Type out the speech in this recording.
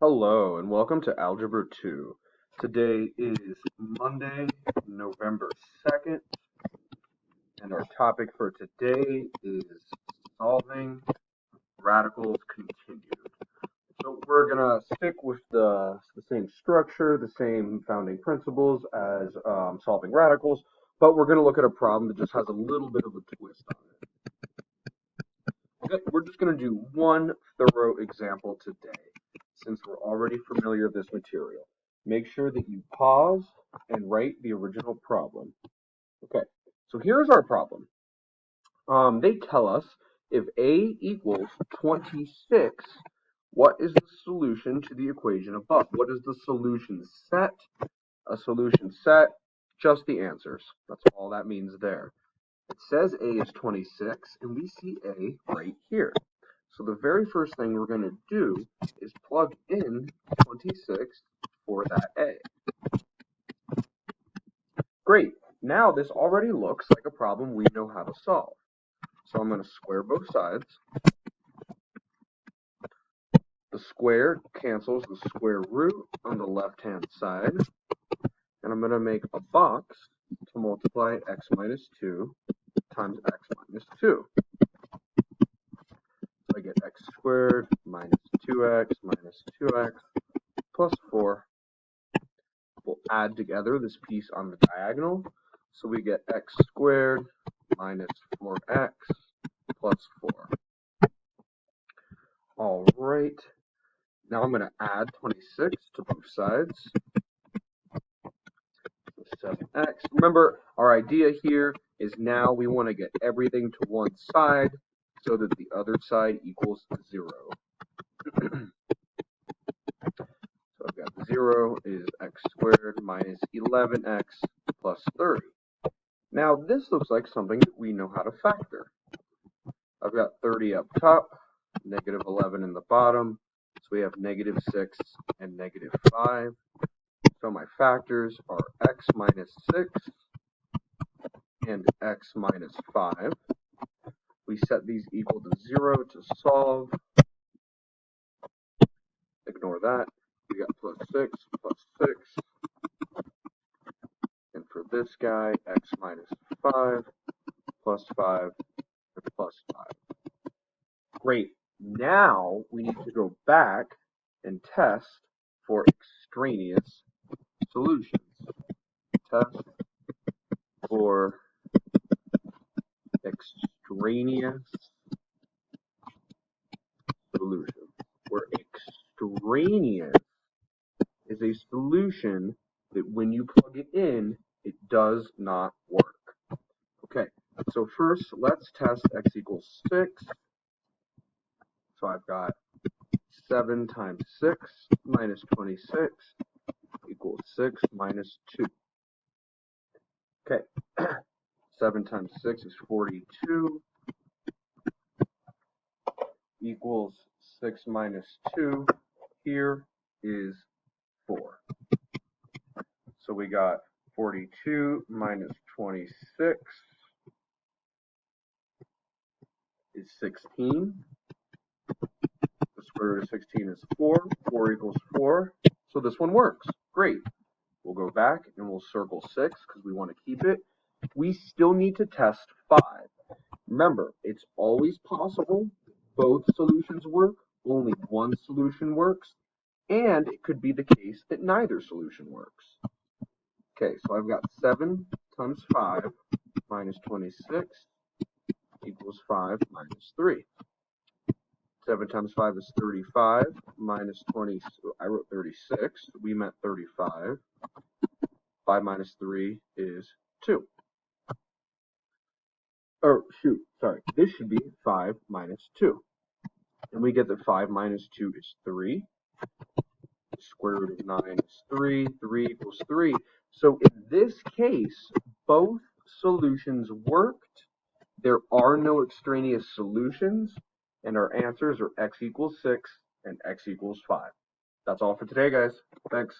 Hello and welcome to Algebra 2. Today is Monday, November 2nd, and our topic for today is solving radicals continued. So we're going to stick with the same structure, the same founding principles as solving radicals, but we're going to look at a problem that just has a little bit of a twist on it. Okay, we're just going to do one thorough example today, since we're already familiar with this material. Make sure that you pause and write the original problem. Okay, so here's our problem. They tell us if A equals 26, what is the solution to the equation above? What is the solution set? A solution set, just the answers. That's all that means there. It says A is 26, and we see A right here. So the very first thing we're going to do is plug in 26 for that A. Great. Now this already looks like a problem we know how to solve. So I'm going to square both sides. The square cancels the square root on the left-hand side. And I'm going to make a box to multiply x minus 2 times x minus 2. So I get x squared minus 2x minus 2x plus 4. We'll add together this piece on the diagonal. So we get x squared minus 4x plus 4. All right. Now I'm going to add 26 to both sides. 7x. Remember, our idea here is now we want to get everything to one side so that the other side equals 0. So I've got 0 is x squared minus 11x plus 30. Now this looks like something that we know how to factor. I've got 30 up top, negative 11 in the bottom, so we have negative 6 and negative 5. So my factors are x minus 6 and x minus 5. We set these equal to 0 to solve. Ignore that. We got plus 6 plus 6. And for this guy, x minus 5 plus 5 and plus 5. Great. Now we need to go back and test for extraneous solutions. Test for extraneous solution. Where extraneous is a solution that when you plug it in, it does not work. Okay, so first let's test x equals 6. So I've got 7 times 6 minus 26 equals 6 minus 2. Okay, 7 times 6 is 42 equals 6 minus 2. Here is 4. So we got 42 minus 26 is 16. The square root of 16 is 4. 4 equals 4. So this one works. Great. We'll go back and we'll circle 6 because we want to keep it. We still need to test 5. Remember, it's always possible both solutions work, only one solution works, and it could be the case that neither solution works. Okay, so I've got 7 times 5 minus 26 equals 5 minus 3. 7 times 5 is 35 minus 20. I wrote 36. We meant 35. 5 minus 3 is 2. Or, shoot, sorry. This should be 5 minus 2. And we get that 5 minus 2 is 3. The square root of 9 is 3. 3 equals 3. So in this case, both solutions worked. There are no extraneous solutions. And our answers are x equals 6 and x equals 5. That's all for today, guys. Thanks.